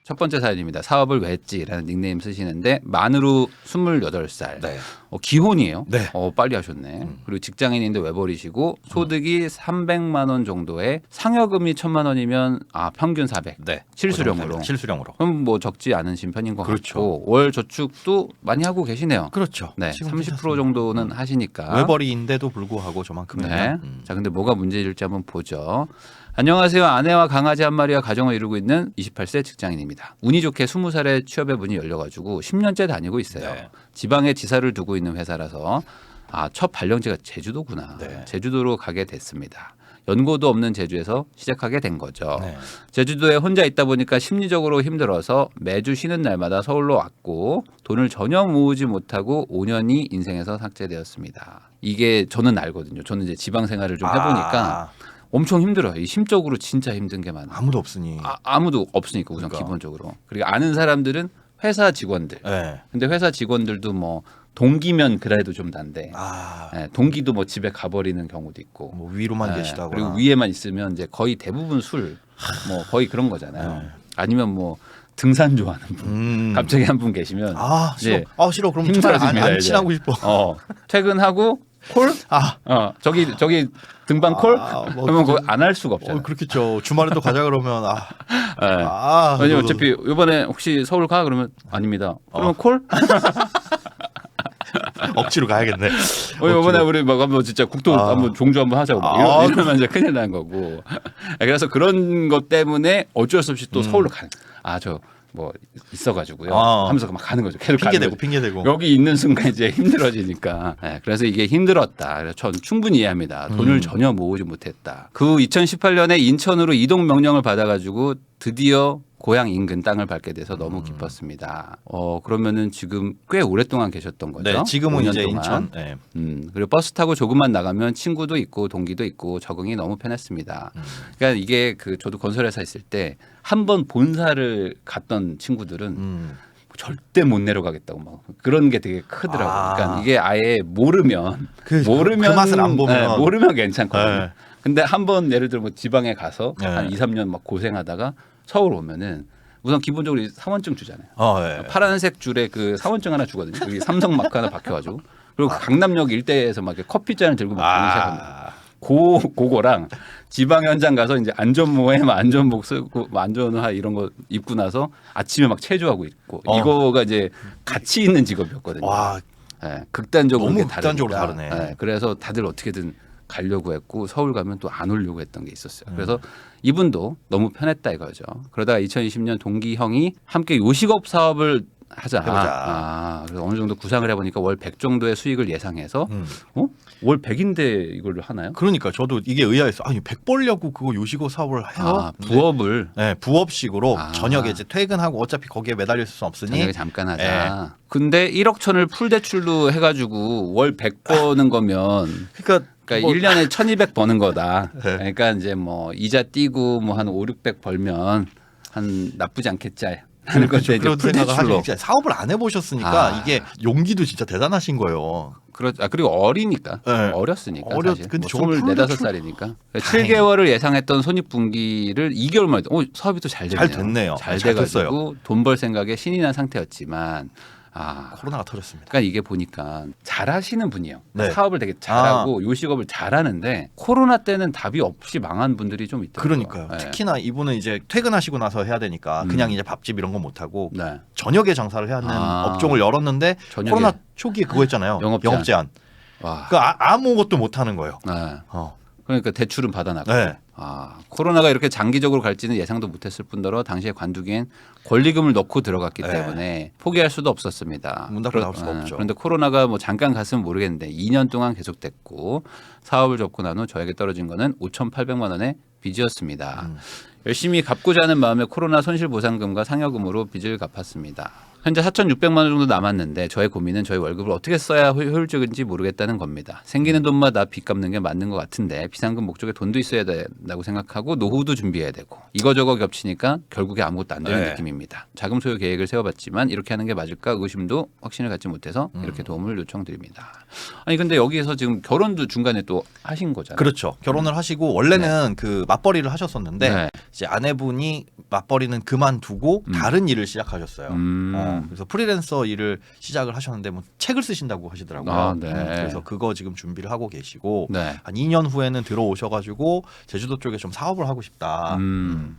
첫 번째 사연입니다. 사업을 왜 했지라는 닉네임 쓰시는데 만으로 28살. 네. 기혼이에요. 네. 빨리 하셨네. 그리고 직장인인데 왜 버리시고 소득이 300만 원 정도에 상여금이 1,000만 원이면 평균 400. 네. 실수령으로. 실수령으로. 그럼 뭐 적지 않으신 편인 것 그렇죠. 같고 월 저축도 많이 하고 계시네요. 그렇죠. 네, 30% 정도는 하시니까. 외벌이인데도 불구하고 저만큼은. 네. 자, 근데 뭐가 문제일지 한번 보죠. 안녕하세요. 아내와 강아지 한 마리와 가정을 이루고 있는 28세 직장인입니다. 운이 좋게 20살에 취업의 문이 열려가지고 10년째 다니고 있어요. 네. 지방에 지사를 두고 있는 회사라서 첫 발령지가 제주도구나. 네. 제주도로 가게 됐습니다. 연고도 없는 제주에서 시작하게 된 거죠. 네. 제주도에 혼자 있다 보니까 심리적으로 힘들어서 매주 쉬는 날마다 서울로 왔고 돈을 전혀 모으지 못하고 5년이 인생에서 삭제되었습니다. 이게 저는 알거든요. 저는 이제 지방 생활을 좀 해보니까 엄청 힘들어요. 이 심적으로 진짜 힘든 게 많아요. 아무도 없으니. 아무도 없으니까 우선 그러니까. 기본적으로. 그리고 아는 사람들은 회사 직원들. 네. 근데 회사 직원들도 뭐 동기면 그래도 좀 난데 동기도 뭐 집에 가버리는 경우도 있고 뭐 위로만 계시다거나. 그리고 위에만 있으면 이제 거의 대부분 술 뭐 거의 그런 거잖아요. 네. 아니면 뭐 등산 좋아하는 분 갑자기 한 분 계시면 싫어. 이제 싫어. 그럼 힘들어집니다. 안 친하고 싶어. 퇴근하고 콜? 저기 등반 콜? 그러면 그거 안 할 수가 없잖아요. 그렇겠죠. 주말에 또 가자 그러면 왜냐면 어차피 이번에 혹시 서울 가 그러면 아닙니다. 그러면 콜? 억지로 가야겠네. 이번에 우리 막 한번 진짜 국도 한번 종주 한번 하자고 이러면 이제 큰일 난 거고. 그래서 그런 것 때문에 어쩔 수 없이 또 서울로 가는. 저 뭐 있어가지고요. 하면서 막 가는 거죠. 계속 핑계 대고. 여기 있는 순간 이제 힘들어지니까. 그래서 이게 힘들었다. 그래서 전 충분히 이해합니다. 돈을 전혀 모으지 못했다. 그 2018년에 인천으로 이동 명령을 받아가지고 드디어 고향 인근 땅을 밟게 돼서 너무 기뻤습니다. 그러면은 지금 꽤 오랫동안 계셨던 거죠? 네, 지금은 5년 이제 동안. 인천. 네. 그리고 버스 타고 조금만 나가면 친구도 있고 동기도 있고 적응이 너무 편했습니다. 그러니까 이게 저도 건설회사 있을 때 한 번 본사를 갔던 친구들은 절대 못 내려가겠다고 막 그런 게 되게 크더라고요. 그러니까 이게 아예 모르면 그 맛을 안 보면 모르면 괜찮거든요. 네. 근데 한 번 예를 들어 뭐 지방에 가서 네. 한 2, 3년 막 고생하다가 서울 오면은 우선 기본적으로 사원증 주잖아요. 네. 파란색 줄에 그 사원증 하나 주거든요. 여기 삼성 마크 하나 박혀가지고 그리고 강남역 일대에서 막 커피 잔을 들고 막 다니기 시작합니다. 그거랑 지방 현장 가서 이제 안전모에 안전복 쓰고 안전화 이런 거 입고 나서 아침에 막 체조하고 있고 이거가 이제 같이 있는 직업이었거든요. 극단적으로 너무 다르니까. 극단적으로 다르네. 그래서 다들 어떻게든 가려고 했고 서울 가면 또 안 오려고 했던 게 있었어요. 그래서 이분도 너무 편했다 이거죠. 그러다가 2020년 동기 형이 함께 요식업 사업을 해보자. 그래서 어느 정도 구상을 해보니까 월 100 정도의 수익을 예상해서 월 100인데 이걸 하나요? 그러니까 저도 이게 의아했어. 100 벌려고 그거 요식업 사업을 해요? 부업을. 네, 부업식으로 저녁에 이제 퇴근하고 어차피 거기에 매달릴 수 없으니 저녁에 잠깐 하자. 근데 1억 천을 풀 대출로 해가지고 월 100 버는 거면 그러니까 1년에 1,200 버는 거다. 그러니까 이제 뭐 이자 띄고 뭐 한 5, 600 벌면 한 나쁘지 않겠지. 하는 건데 이제 풀대출로 사업을 안 해보셨으니까 이게 용기도 진짜 대단하신 거예요. 그리고 어리니까 어렸으니까 사실 근데 뭐 24, 5살이니까 7개월을 예상했던 손익분기를 2개월 만에 사업이 또 잘 됐네요. 잘 돼가지고 돈 벌 생각에 신이 난 상태였지만 코로나가 터졌습니다. 그러니까 이게 보니까 잘하시는 분이에요. 네. 사업을 되게 잘하고 요식업을 잘하는데 코로나 때는 답이 없이 망한 분들이 좀 있더라고요. 그러니까요. 특히나 이분은 이제 퇴근하시고 나서 해야 되니까 그냥 이제 밥집 이런 거 못 하고 저녁에 장사를 해야 하는 업종을 열었는데 코로나 초기에 그거 했잖아요. 영업 제한. 그러니까 아무것도 못 하는 거예요. 그러니까 대출은 받아놨고. 코로나가 이렇게 장기적으로 갈지는 예상도 못했을 뿐더러 당시에 관두기엔 권리금을 넣고 들어갔기 때문에 포기할 수도 없었습니다. 문 닫고 나올 수가 없죠. 그런데 코로나가 뭐 잠깐 갔으면 모르겠는데 2년 동안 계속됐고 사업을 접고 난 후 저에게 떨어진 거는 5,800만 원의 빚이었습니다. 열심히 갚고자 하는 마음에 코로나 손실보상금과 상여금으로 빚을 갚았습니다. 현재 4,600만 원 정도 남았는데 저의 고민은 저희 월급을 어떻게 써야 효율적인지 모르겠다는 겁니다. 생기는 돈마다 빚 갚는 게 맞는 것 같은데 비상금 목적에 돈도 있어야 된다고 생각하고 노후도 준비해야 되고 이거저거 겹치니까 결국에 아무것도 안 되는 느낌입니다. 자금 소요 계획을 세워봤지만 이렇게 하는 게 맞을까 의구심도 확신을 갖지 못해서 이렇게 도움을 요청드립니다. 아니 근데 여기에서 지금 결혼도 중간에 또 하신 거잖아요. 그렇죠. 결혼을 하시고 원래는 그 맞벌이를 하셨었는데 이제 아내분이 맞벌이는 그만두고 다른 일을 시작하셨어요. 그래서 프리랜서 일을 시작을 하셨는데 뭐 책을 쓰신다고 하시더라고요. 아, 네. 그래서 그거 지금 준비를 하고 계시고 네. 한 2년 후에는 들어오셔가지고 제주도 쪽에 좀 사업을 하고 싶다.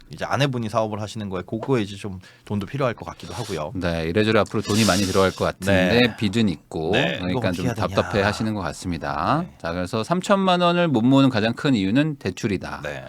이제 아내분이 사업을 하시는 거에 그거에 이제 좀 돈도 필요할 것 같기도 하고요. 네, 이래저래 앞으로 돈이 많이 들어갈 것 같은데 네. 빚은 있고 네, 그러니까 좀 어떻게 해야 되냐. 답답해 하시는 것 같습니다. 네. 자, 그래서 3천만 원을 못 모으는 가장 큰 이유는 대출이다. 네.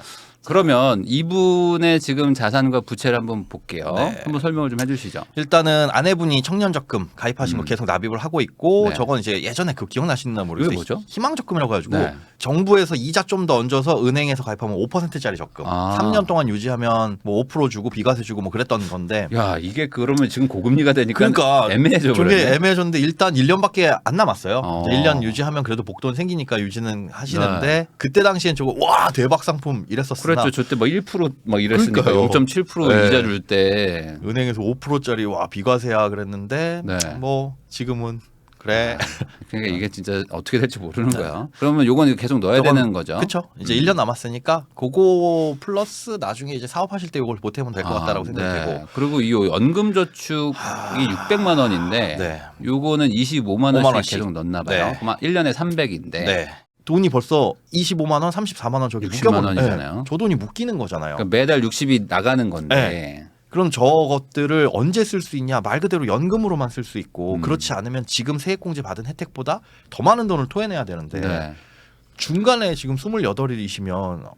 그러면 이분의 지금 자산과 부채를 한번 볼게요. 네. 한번 설명을 좀 해주시죠. 일단은 아내분이 청년적금 가입하신 거 계속 납입을 하고 있고 네. 저건 이제 예전에 그 기억나시나 모르겠어요. 이게 뭐죠? 희망적금이라고 해가지고 네. 정부에서 이자 좀 더 얹어서 은행에서 가입하면 5%짜리 적금. 3년 동안 유지하면 뭐 5% 주고 비과세 주고 뭐 그랬던 건데. 야, 이게 그러면 지금 고금리가 되니까 그러니까 애매해져 버렸네. 저게 애매해졌는데 일단 1년밖에 안 남았어요. 이제 1년 유지하면 그래도 복돈 생기니까 유지는 하시는데 네. 그때 당시엔 저거 와 대박 상품 이랬었으나 그렇죠. 저때 뭐 1% 막 이랬으니까 그러니까요. 0.7% 네. 이자 줄 때. 은행에서 5%짜리 와 비과세야 그랬는데 네. 뭐 지금은 그래. 그러니까 이게 진짜 어떻게 될지 모르는 거야. 그러면 요건 계속 넣어야 되는 거죠. 그렇죠. 이제 1년 남았으니까 그거 플러스 나중에 이제 사업하실 때 이걸 보태면 될 것 같다라고 생각이 네. 되고. 그리고 이 연금저축이 600만 원인데 네. 요거는 25만 5만 원씩 원씩. 계속 넣나 봐요. 네. 그럼 1년에 300인데. 네. 돈이 벌써 25만 원, 34만 원 저기 60만 묶여버려. 원이잖아요. 네. 저 돈이 묶이는 거잖아요. 그러니까 매달 60이 나가는 건데. 네. 그럼 저것들을 언제 쓸 수 있냐? 말 그대로 연금으로만 쓸 수 있고 그렇지 않으면 지금 세액공제 받은 혜택보다 더 많은 돈을 토해내야 되는데 네. 중간에 지금 28이시면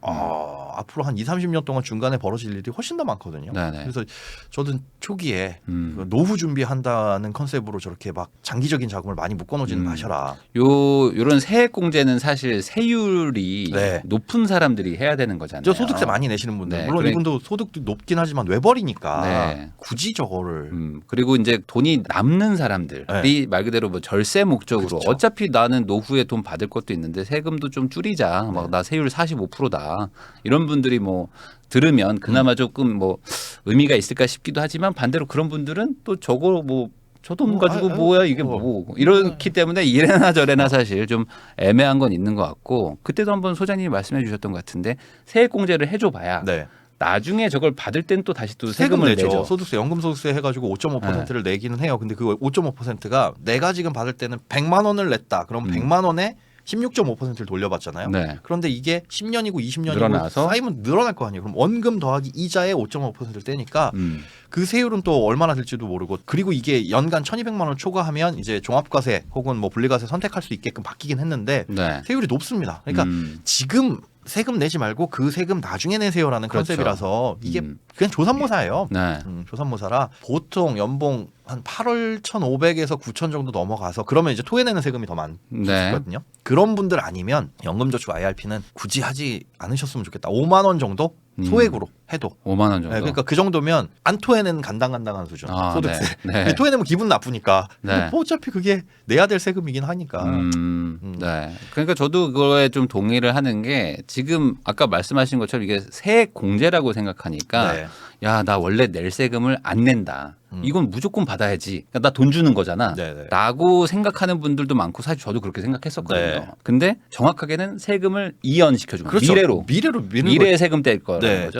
앞으로 한 20-30년 동안 중간에 벌어질 일이 훨씬 더 많거든요. 네네. 그래서 저도 초기에 그 노후 준비한다는 컨셉으로 저렇게 막 장기적인 자금을 많이 묶어놓지는 마셔라. 요런 세액 공제는 사실 세율이 네. 높은 사람들이 해야 되는 거잖아요. 저 소득세 많이 내시는 분들 네, 물론 그래- 이분도 소득도 높긴 하지만 외벌이니까 네. 굳이 저거를 그리고 이제 돈이 남는 사람들이 네. 말 그대로 뭐 절세 목적으로 그렇죠. 어차피 나는 노후에 돈 받을 것도 있는데 세금도 좀 줄이자. 네. 막 나 세율 45%다. 이런 분들이 뭐 들으면 그나마 조금 뭐 의미가 있을까 싶기도 하지만 반대로 그런 분들은 또 저거 뭐 저 돈 가지고 뭐야 이게 뭐 이렇기 때문에 이래나 저래나 사실 좀 애매한 건 있는 것 같고 그때도 한번 소장님이 말씀해 주셨던 것 같은데 세액 공제를 해줘 봐야 네. 나중에 저걸 받을 땐 또 다시 또 세금 세금을 내죠. 내죠. 소득세, 연금소득세 해가지고 5.5%를 내기는 해요. 근데 그 5.5%가 내가 지금 받을 때는 100만 원을 냈다. 그럼 100만 원에 16.5%를 돌려받잖아요. 네. 그런데 이게 10년이고 20년이고 늘어나서? 쌓이면 늘어날 거 아니에요. 그럼 원금 더하기 이자에 5.5%를 떼니까 음. 그 세율은 또 얼마나 될지도 모르고 그리고 이게 연간 1,200만 원을 초과하면 이제 종합과세 혹은 뭐 분리과세 선택할 수 있게끔 바뀌긴 했는데 네. 세율이 높습니다. 그러니까 지금 세금 내지 말고 그 세금 나중에 내세요라는 그렇죠. 컨셉이라서 이게 그냥 조삼모사예요. 네. 조삼모사라 보통 연봉 한 8월 1,500에서 9,000 정도 넘어가서 그러면 이제 토해내는 세금이 더 많거든요. 그런 분들 아니면 연금저축 IRP는 굳이 하지 않으셨으면 좋겠다. 5만 원 정도 소액으로 해도 5만 원 정도. 네, 그러니까 그 정도면 안 토해내는 간당간당한 수준 소득세. 네. 네. 토해내면 기분 나쁘니까. 네. 뭐 어차피 그게 내야 될 세금이긴 하니까. 네. 그러니까 저도 그거에 좀 동의를 하는 게 지금 아까 말씀하신 것처럼 이게 세액 공제라고 생각하니까 네. 야, 나 원래 낼 세금을 안 낸다. 이건 무조건 받아야지. 그러니까 나 돈 주는 거잖아. 네네. 라고 생각하는 분들도 많고 사실 저도 그렇게 생각했었거든요. 네. 근데 정확하게는 세금을 이연시켜주는 그렇죠. 미래로. 미래는 미래의 세금 뗄 거라는 네. 거죠.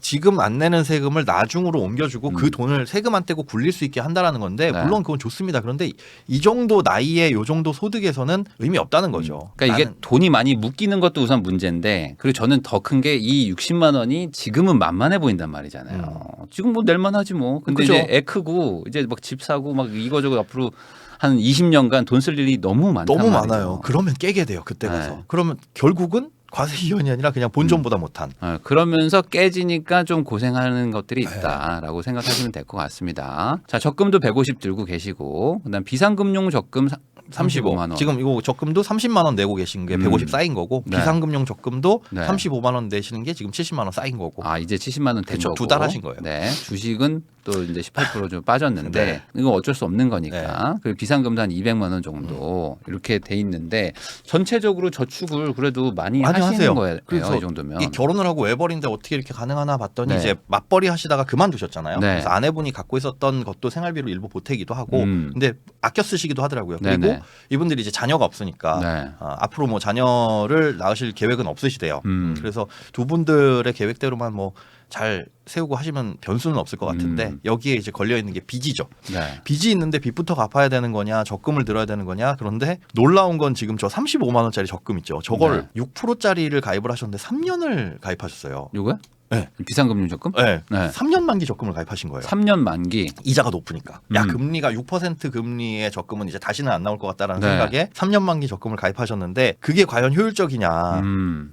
지금 안 내는 세금을 나중으로 옮겨주고 그 돈을 세금 안 떼고 굴릴 수 있게 한다라는 건데 네. 물론 그건 좋습니다. 그런데 이 정도 나이에 이 정도 소득에서는 의미 없다는 거죠. 그러니까 이게 돈이 많이 묶이는 것도 우선 문제인데 그리고 저는 더 큰 게 이 60만 원이 지금은 만만해 보인단 말이잖아요. 지금 뭐 낼만 하지 뭐. 근데 그죠. 이제 애 크고 이제 막 집 사고 막 이거저거 앞으로 한 20년간 돈 쓸 일이 너무 많단 너무 말이죠. 많아요. 그러면 깨게 돼요. 그때 가서. 네. 그러면 결국은 과세 이연이 아니라 그냥 본전보다 못한. 그러면서 깨지니까 좀 고생하는 것들이 있다라고 생각하시면 될 것 같습니다. 자, 적금도 150 들고 계시고 그다음 비상금융 적금 35만 원. 지금 이거 적금도 30만 원 내고 계신 게 150 쌓인 거고 네. 비상금융 적금도 네. 35만 원 내시는 게 지금 70만 원 쌓인 거고. 아, 이제 70만 원 된 그쵸, 거고. 2달 하신 거예요. 네. 주식은 또 이제 18% 좀 빠졌는데 네. 이건 어쩔 수 없는 거니까. 그리고 비상금도 한 200만 원 정도 이렇게 돼 있는데 전체적으로 저축을 그래도 많이 하시는 하세요. 거예요. 그래서 이 정도면. 이 결혼을 하고 외벌인데 어떻게 이렇게 가능하나 봤더니 네. 이제 맞벌이 하시다가 그만두셨잖아요. 네. 그래서 아내분이 갖고 있었던 것도 생활비로 일부 보태기도 하고 근데 아껴 쓰시기도 하더라고요. 그리고 네네. 이분들이 이제 자녀가 없으니까 네. 앞으로 뭐 자녀를 낳으실 계획은 없으시대요. 그래서 두 분들의 계획대로만 뭐 잘 세우고 하시면 변수는 없을 것 같은데 여기에 이제 걸려 있는 게 빚이죠. 네. 빚이 있는데 빚부터 갚아야 되는 거냐, 적금을 들어야 되는 거냐. 그런데 놀라운 건 지금 저 35만 원짜리 적금 있죠. 저걸 6%짜리를 가입을 하셨는데 3년을 가입하셨어요. 요거요? 네. 비상금융 적금? 네. 3년 만기 적금을 가입하신 거예요. 3년 만기. 이자가 높으니까. 야, 금리가 6% 금리의 적금은 이제 다시는 안 나올 것 같다라는 네. 생각에 3년 만기 적금을 가입하셨는데 그게 과연 효율적이냐.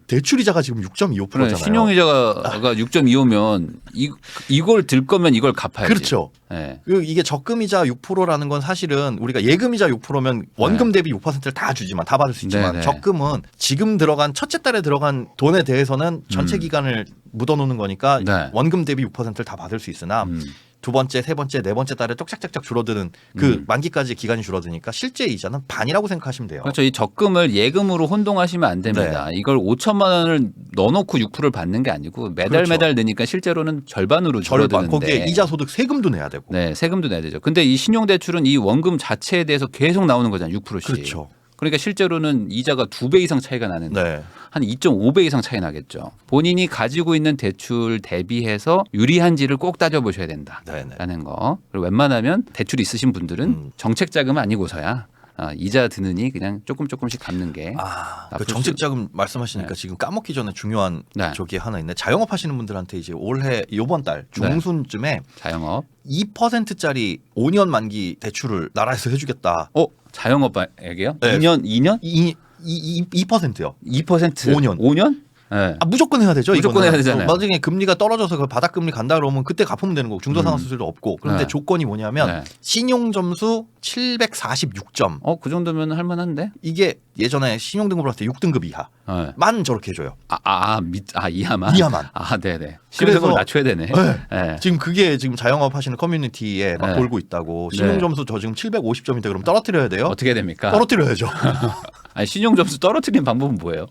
대출 이자가 지금 6.25%잖아요. 그래, 신용이자가 6.25면 이걸 들 거면 이걸 갚아야지. 그렇죠. 네. 이게 적금이자 6%라는 건 사실은 우리가 예금이자 6%면 원금 대비 6%를 다 주지만 다 받을 수 있지만 네네. 적금은 지금 들어간 첫째 달에 들어간 돈에 대해서는 전체 기간을 묻어놓는 거니까 네. 원금 대비 6%를 다 받을 수 있으나 두 번째, 세 번째, 네 번째 달에 쪽짝짝짝 줄어드는 그 만기까지 기간이 줄어드니까 실제 이자는 반이라고 생각하시면 돼요. 그렇죠. 이 적금을 예금으로 혼동하시면 안 됩니다. 네. 이걸 5천만 원을 넣어놓고 6%를 받는 게 아니고 매달 그렇죠. 매달 넣으니까 실제로는 절반으로 줄어드는데 거기에 이자 소득 세금도 내야 되고. 네, 세금도 내야 되죠. 근데 이 신용대출은 이 원금 자체에 대해서 계속 나오는 거잖아요. 6%씩. 그렇죠. 그러니까 실제로는 이자가 2배 이상 차이가 나는데 네. 한 2.5배 이상 차이 나겠죠. 본인이 가지고 있는 대출 대비해서 유리한지를 꼭 따져보셔야 된다라는 네네. 거. 그리고 웬만하면 대출 있으신 분들은 정책 자금 아니고서야 이자 드느니 그냥 조금씩 갚는 게. 그 정책 자금 말씀하시니까 네. 지금 까먹기 전에 중요한 네. 저기 하나 있네. 자영업 하시는 분들한테 이제 올해 이번 달 중순쯤에 자영업. 2%짜리 5년 만기 대출을 나라에서 해주겠다. 자영업에게요? 네. 2년? 2%요. 2%? 5년. 5년? 네. 무조건 해야 되죠. 무조건 이거는. 해야 되잖아요. 나중에 금리가 떨어져서 그 바닥금리 간다 그러면 그때 갚으면 되는 거고 중도상환수수도 없고. 그런데 네. 조건이 뭐냐면 네. 신용점수 746점. 그 정도면 할만한데? 이게 예전에 신용등급을 할 때 6등급 이하. 네. 만 저렇게 해줘요. 이하만? 이하만. 네네. 신용등급을 낮춰야 되네. 네. 네. 지금 그게 지금 자영업 하시는 커뮤니티에 막 네. 돌고 있다고. 신용점수 저 지금 750점인데 그럼 떨어뜨려야 돼요? 어떻게 됩니까? 떨어뜨려야죠. 신용 점수 떨어뜨리는 방법은 뭐예요?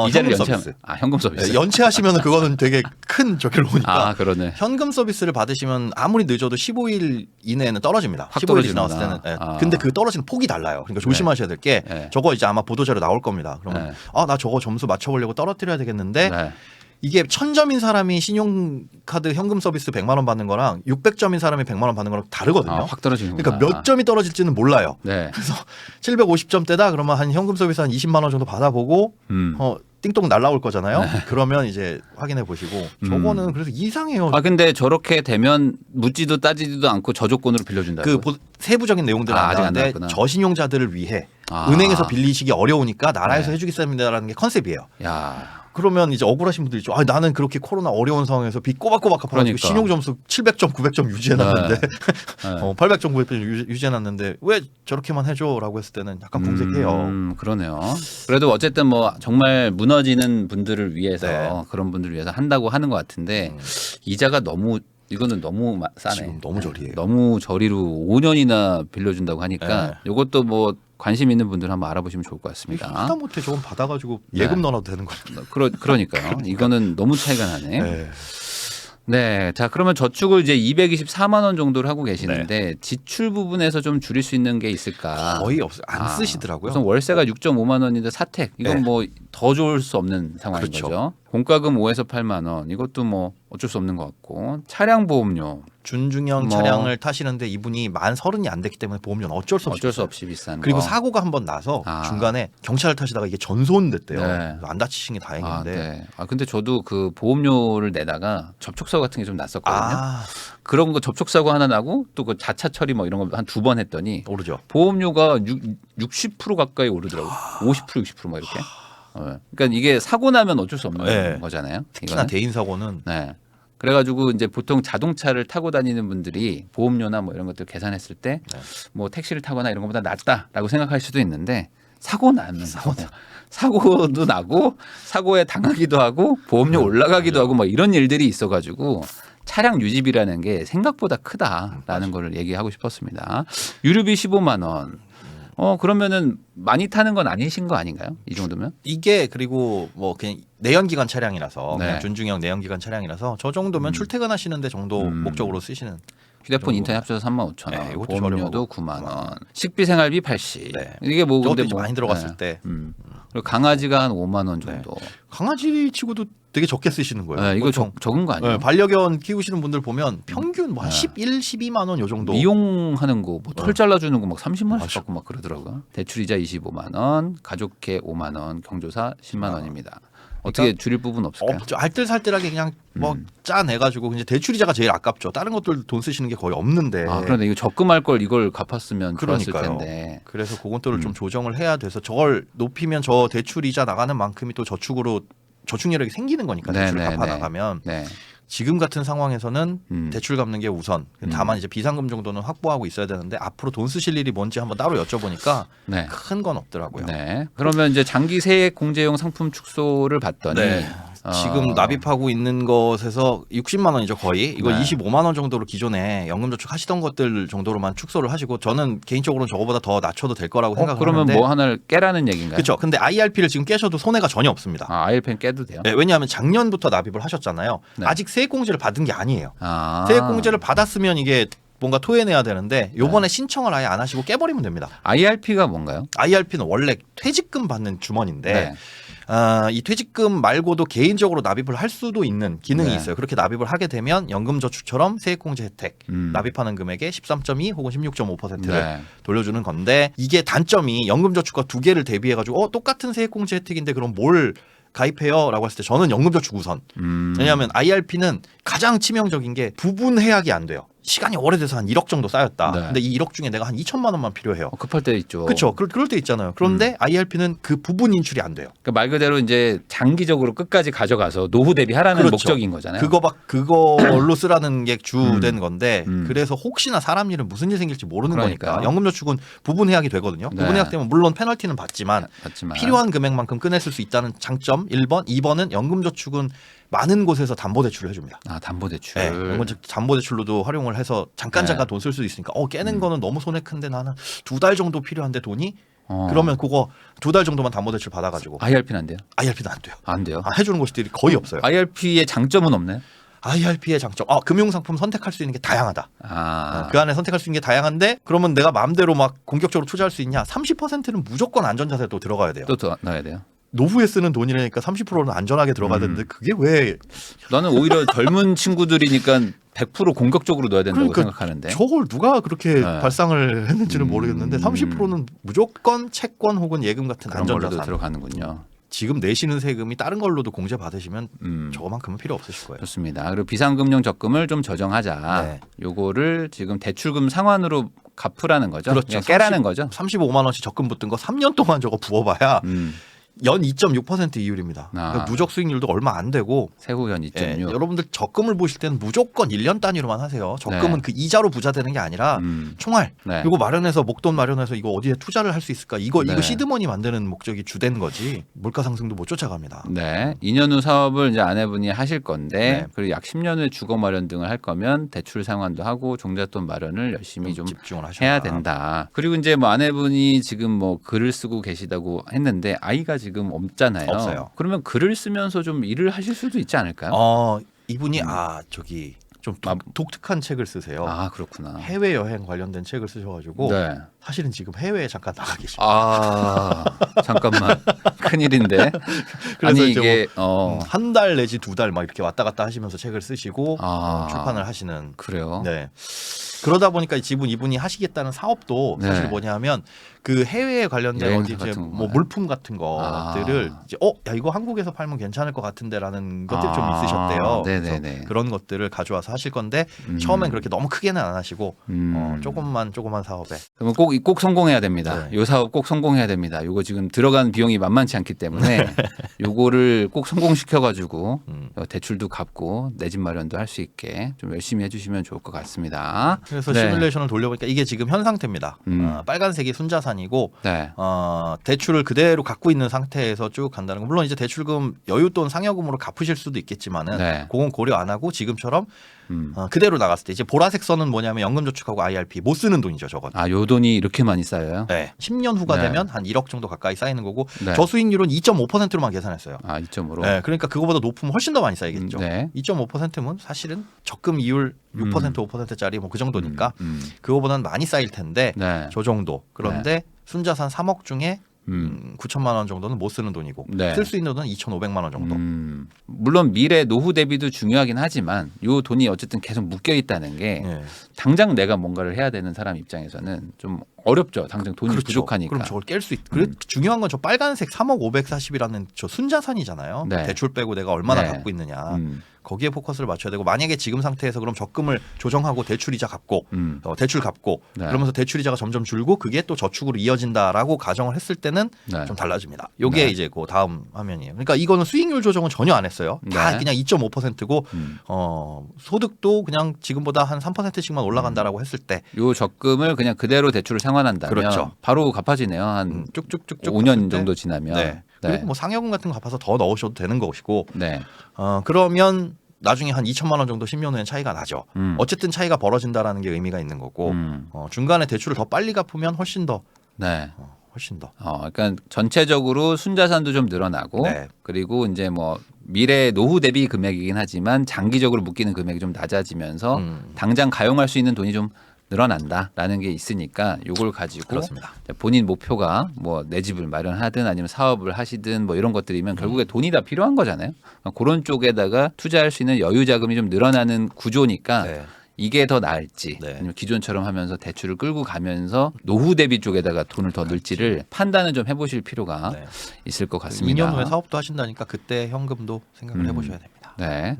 이자를 현금 연체하면. 서비스. 현금 서비스. 네, 연체하시면 그거는 되게 큰 저기로 오니까. 그러네. 현금 서비스를 받으시면 아무리 늦어도 15일 이내에는 떨어집니다. 확 15일이 지나왔을 때는. 네. 근데 그 떨어지는 폭이 달라요. 그러니까 조심하셔야 될 게 저거 이제 아마 보도자료 나올 겁니다. 그러면 나 저거 점수 맞춰보려고 떨어뜨려야 되겠는데 이게 1000점인 사람이 신용카드 현금 서비스 100만 원 받는 거랑 600점인 사람이 100만 원 받는 거랑 다르거든요. 확 떨어지는구나. 그러니까 몇 점이 떨어질지는 몰라요. 네. 그래서 750점대다 그러면 한 현금 서비스 한 20만 원 정도 받아보고 띵동 날라올 거잖아요. 그러면 이제 확인해 보시고 저거는 그래서 이상해요. 근데 저렇게 되면 묻지도 따지지도 않고 저조건으로 빌려준다고요? 그 세부적인 내용들은 안 아직 안 나왔는데 나왔구나. 저신용자들을 위해 은행에서 빌리시기 어려우니까 나라에서 해주겠습니다라는 게 컨셉이에요. 야. 그러면 이제 억울하신 분들이 있죠. 나는 그렇게 코로나 어려운 상황에서 빚 꼬박꼬박 갚아가지고 그러니까. 신용 점수 700점, 900점 유지해놨는데 800점, 900점 유지해놨는데 왜 저렇게만 해줘라고 했을 때는 약간 궁색해요. 그러네요. 그래도 어쨌든 뭐 정말 무너지는 분들을 위해서 네. 그런 분들을 위해서 한다고 하는 것 같은데 이자가 이거는 너무 싸네. 지금 너무 저리예요. 너무 저리로 5년이나 빌려준다고 하니까 이것도 뭐 관심 있는 분들 한번 알아보시면 좋을 것 같습니다. 하다못해 저건 받아가지고 예금 넣어도 되는 거예요. 그러니까요. 이거는 너무 차이가 나네. 네. 자, 그러면 저축을 이제 224만 원 정도를 하고 계시는데 지출 부분에서 좀 줄일 수 있는 게 있을까? 거의 없어요. 안 쓰시더라고요. 우선 월세가 6.5만 원인데 사택. 이건 뭐 더 좋을 수 없는 상황인 거죠. 공과금 5에서 8만 원. 이것도 뭐 어쩔 수 없는 것 같고. 차량 보험료. 준중형 차량을 타시는데 이분이 만 30이 안 됐기 때문에 보험료는 어쩔 수 없이 비싼 그리고 거. 사고가 한번 나서 중간에 경찰을 타시다가 이게 전손됐대요. 네. 안 다치신 게 다행인데. 근데 저도 그 보험료를 내다가 접촉사고 같은 게 좀 났었거든요. 그런 거 접촉사고 하나 나고 또 그 자차 처리 뭐 이런 거 한 2번 했더니 오르죠. 보험료가 60% 가까이 오르더라고요. 50% 60%막 이렇게. 그러니까 이게 사고 나면 어쩔 수 없는 거잖아요. 특히나 이거는. 개인 사고는. 네. 그래가지고 이제 보통 자동차를 타고 다니는 분들이 보험료나 뭐 이런 것들 계산했을 때 뭐 택시를 타거나 이런 것보다 낫다라고 생각할 수도 있는데 사고 나면 사고도 나고 사고에 당하기도 하고 보험료 올라가기도 하고 뭐 이런 일들이 있어가지고 차량 유지비라는 게 생각보다 크다라는 거를 얘기하고 싶었습니다. 유류비 15만 원. 그러면은 많이 타는 건 아니신 거 아닌가요? 이 정도면? 이게 그리고 뭐 그냥 내연기관 차량이라서 네. 그냥 준중형 내연기관 차량이라서 저 정도면 출퇴근하시는데 정도 목적으로 쓰시는 휴대폰 인터넷 합쳐서 35,000원. 네, 이것도 보험료도 9만 원. 식비 생활비 80. 네. 이게 뭐 저것도 근데 이제 뭐, 많이 들어갔을 네. 때. 그리고 강아지가 한 5만 원 정도. 강아지 치고도 되게 적게 쓰시는 거예요. 네, 이거 적은 거 아니에요? 반려견 키우시는 분들 보면 평균 뭐 한 11, 12만 원 요 정도. 미용하는 거, 뭐 털 잘라주는 거 막 30만 원씩 받고 막 그러더라고요. 대출이자 25만 원, 가족회 5만 원, 경조사 10만 원입니다. 어떻게 그러니까 줄일 부분 없을까요? 알뜰살뜰하게 그냥 뭐 짜내가지고 이제 대출이자가 제일 아깝죠. 다른 것들 돈 쓰시는 게 거의 없는데. 그런데 이거 적금할 걸 이걸 갚았으면 좋았을 그러니까요. 텐데. 그래서 그것들을 좀 조정을 해야 돼서 저걸 높이면 저 대출이자 나가는 만큼이 또 저축여력이 생기는 거니까 대출 갚아 나가면. 네. 지금 같은 상황에서는 대출 갚는 게 우선. 다만 이제 비상금 정도는 확보하고 있어야 되는데 앞으로 돈 쓰실 일이 뭔지 한번 따로 여쭤보니까 큰 건 없더라고요. 네. 그러면 이제 장기 세액 공제용 상품 축소를 봤더니 지금 납입하고 있는 것에서 60만 원이죠 거의. 이거 25만 원 정도로 기존에 연금저축 하시던 것들 정도로만 축소를 하시고 저는 개인적으로는 저거보다 더 낮춰도 될 거라고 생각하는데. 그러면 뭐 하나를 깨라는 얘기인가요? 그렇죠. 근데 IRP를 지금 깨셔도 손해가 전혀 없습니다. IRP는 깨도 돼요? 네, 왜냐하면 작년부터 납입을 하셨잖아요. 아직 세액공제를 받은 게 아니에요. 세액공제를 받았으면 이게 뭔가 토해내야 되는데 요번에 신청을 아예 안 하시고 깨버리면 됩니다. IRP가 뭔가요? IRP는 원래 퇴직금 받는 주머니인데 이 퇴직금 말고도 개인적으로 납입을 할 수도 있는 기능이 있어요. 그렇게 납입을 하게 되면 연금저축처럼 세액공제 혜택 납입하는 금액의 13.2 혹은 16.5%를 돌려주는 건데 이게 단점이 연금저축과 두 개를 대비해가지고 똑같은 세액공제 혜택인데 그럼 뭘 가입해요? 라고 했을 때 저는 연금저축 우선. 왜냐하면 IRP는 가장 치명적인 게 부분 해약이 안 돼요. 시간이 오래돼서 한 1억 정도 쌓였다. 근데 이 1억 중에 내가 한 2천만 원만 필요해요. 급할 때 있죠. 그렇죠. 그럴 때 있잖아요. 그런데 IRP는 그 부분 인출이 안 돼요. 그러니까 말 그대로 이제 장기적으로 끝까지 가져가서 노후 대비하라는 목적인 거잖아요. 그걸로 쓰라는 게 주된 건데 그래서 혹시나 사람 일은 무슨 일 생길지 모르는 거니까 연금저축은 부분 해약이 되거든요. 부분 해약되면 물론 페널티는 받지만 필요한 금액만큼 꺼냈을 수 있다는 장점 1번. 2번은 연금저축은 많은 곳에서 담보대출을 해줍니다. 담보대출. 담보대출로도 활용을 해서 잠깐 돈 쓸 수 있으니까 깨는 거는 너무 손해 큰데 나는 2달 정도 필요한데 돈이 그러면 그거 2달 정도만 담보대출 받아가지고. IRP는 안 돼요? IRP는 안 돼요. 안 돼요? 해주는 곳들이 거의 없어요. IRP의 장점은 없나요? IRP의 장점. 금융상품 선택할 수 있는 게 다양하다. 그 안에 선택할 수 있는 게 다양한데 그러면 내가 마음대로 막 공격적으로 투자할 수 있냐? 30%는 무조건 안전자산에 또 들어가야 돼요. 또 넣어야 돼요? 노후에 쓰는 돈이라니까 30%는 안전하게 들어가야 되는데 그게 왜? 나는 오히려 젊은 친구들이니까 100% 공격적으로 넣어야 된다고 생각하는데. 저걸 누가 그렇게 발상을 했는지는 모르겠는데 30%는 무조건 채권 혹은 예금 같은 안전자산 들어가는군요. 지금 내시는 세금이 다른 걸로도 공제 받으시면 저거만큼은 필요 없으실 거예요. 좋습니다. 그리고 비상금융 적금을 좀 조정하자. 요거를 지금 대출금 상환으로 갚으라는 거죠. 그렇죠. 깨라는 거죠. 35만 원씩 적금 붙은 거 3년 동안 저거 부어봐야 연 2.6% 이율입니다. 그러니까 누적 수익률도 얼마 안 되고 세후 연 2.6. 여러분들 적금을 보실 때는 무조건 1년 단위로만 하세요. 적금은 그 이자로 부자 되는 게 아니라 총알. 이거 마련해서 목돈 마련해서 이거 어디에 투자를 할 수 있을까? 이거 시드머니 만드는 목적이 주된 거지. 물가 상승도 못 쫓아갑니다. 2년 후 사업을 이제 아내분이 하실 건데 그리고 약 10년 후에 주거 마련 등을 할 거면 대출 상환도 하고 종잣돈 마련을 열심히 좀 집중을 해야 된다. 그리고 이제 뭐 아내분이 지금 뭐 글을 쓰고 계시다고 했는데 아이가 지금 없잖아요. 없어요. 그러면 글을 쓰면서 좀 일을 하실 수도 있지 않을까요? 이분이 좀 독특한 책을 쓰세요. 그렇구나. 해외 여행 관련된 책을 쓰셔가지고 사실은 지금 해외에 잠깐 나가 계십니다. 잠깐만 큰일인데. 그래서 아니 이제 이게 한 달 내지 2달 막 이렇게 왔다 갔다 하시면서 책을 쓰시고 출판을 하시는. 그래요. 네. 그러다 보니까 이분이 하시겠다는 사업도 사실 뭐냐면 그 해외에 관련된 어디 이제 뭐 물품 같은 것들을 이제 야 이거 한국에서 팔면 괜찮을 것 같은데라는 것들이 좀 있으셨대요. 네네네. 그런 것들을 가져와서 하실 건데 처음엔 그렇게 너무 크게는 안 하시고 조그만 사업에. 그러면 꼭 성공해야 됩니다. 요 사업 꼭 성공해야 됩니다. 요거 지금 들어간 비용이 만만치 않기 때문에 요거를 꼭 성공시켜가지고 대출도 갚고 내 집 마련도 할 수 있게 좀 열심히 해주시면 좋을 것 같습니다. 그래서 시뮬레이션을 돌려보니까 이게 지금 현 상태입니다. 빨간색이 순자산이고 대출을 그대로 갖고 있는 상태에서 쭉 간다는 거. 물론 이제 대출금 여윳돈 상여금으로 갚으실 수도 있겠지만은 그건 고려 안 하고 지금처럼 그대로 나갔을 때 이제 보라색 선은 뭐냐면 연금저축하고 IRP 못 쓰는 돈이죠, 저건. 요 돈이 이렇게 많이 쌓여요? 네. 10년 후가 되면 한 1억 정도 가까이 쌓이는 거고 네. 저수익률은 2.5%로만 계산했어요. 2.5로. 네. 그러니까 그거보다 높으면 훨씬 더 많이 쌓이겠죠. 2.5%면 사실은 적금 이율 6% 5%짜리 뭐 그 정도니까 그거보다는 많이 쌓일 텐데 저 정도. 그런데 순자산 3억 중에 9천만 원 정도는 못 쓰는 돈이고 쓸 수 있는 돈은 2,500만 원 정도. 물론 미래 노후 대비도 중요하긴 하지만 요 돈이 어쨌든 계속 묶여 있다는 게 당장 내가 뭔가를 해야 되는 사람 입장에서는 좀 어렵죠. 당장 돈이 부족하니까. 그럼 저걸 깰 수 있. 중요한 건 저 빨간색 3억 540이라는 저 순자산이잖아요. 대출 빼고 내가 얼마나 갖고 있느냐. 거기에 포커스를 맞춰야 되고 만약에 지금 상태에서 그럼 적금을 조정하고 대출이자 갚고 대출 갚고 그러면서 대출이자가 점점 줄고 그게 또 저축으로 이어진다라고 가정을 했을 때는 좀 달라집니다. 요게 이제 그 다음 화면이에요. 그러니까 이거는 수익률 조정은 전혀 안 했어요. 다 그냥 2.5%고 소득도 그냥 지금보다 한 3%씩만 올라간다라고 했을 때 요 적금을 그냥 그대로 대출을 상환한다면 바로 갚아지네요. 한 쭉쭉쭉쭉 5년 정도 지나면. 그리고 뭐 상여금 같은 거 갚아서 더 넣으셔도 되는 것이고 그러면 나중에 한 2천만 원 정도 10년 후엔 차이가 나죠. 어쨌든 차이가 벌어진다라는 게 의미가 있는 거고 중간에 대출을 더 빨리 갚으면 훨씬 더 훨씬 더. 그러니까 전체적으로 순자산도 좀 늘어나고 그리고 이제 뭐 미래 노후 대비 금액이긴 하지만 장기적으로 묶이는 금액이 좀 낮아지면서 당장 가용할 수 있는 돈이 좀 늘어난다라는 게 있으니까 요걸 가지고 그렇습니다. 본인 목표가 뭐 내 집을 마련하든 아니면 사업을 하시든 뭐 이런 것들이면 결국에 돈이 다 필요한 거잖아요. 그런 쪽에다가 투자할 수 있는 여유 자금이 좀 늘어나는 구조니까 이게 더 나을지 아니면 기존처럼 하면서 대출을 끌고 가면서 노후 대비 쪽에다가 돈을 더 넣을지를 판단을 좀 해보실 필요가 있을 것 같습니다. 2년 후에 사업도 하신다니까 그때 현금도 생각을 해보셔야 됩니다.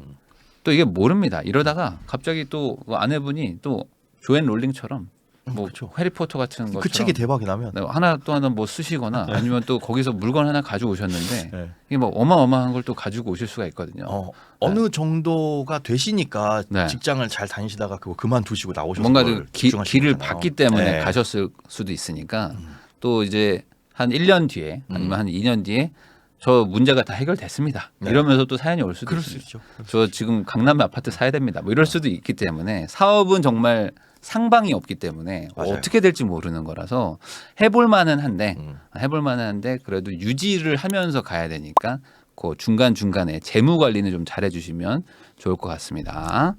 또 이게 모릅니다. 이러다가 갑자기 또 아내분이 또 조앤 롤링처럼 뭐 해리포터 같은 것처럼 그 책이 대박이 나면 하나 뭐 쓰시거나 아니면 또 거기서 물건 하나 가지고 오셨는데 이게 뭐 어마어마한 걸 또 가지고 오실 수가 있거든요. 어느 정도가 되시니까 직장을 잘 다니시다가 그거 그만두시고 나오셔서 뭔가 길을 봤기 때문에 가셨을 수도 있으니까 또 이제 한 1년 뒤에 아니면 한 2년 뒤에 저 문제가 다 해결됐습니다. 이러면서 또 사연이 올 수도 있죠. 저 지금 강남에 아파트 사야 됩니다. 뭐 이럴 수도 있기 때문에 사업은 정말 상방이 없기 때문에 어떻게 될지 모르는 거라서 해볼 만은 한데 그래도 유지를 하면서 가야 되니까 그 중간중간에 재무 관리는 좀 잘해 주시면 좋을 것 같습니다.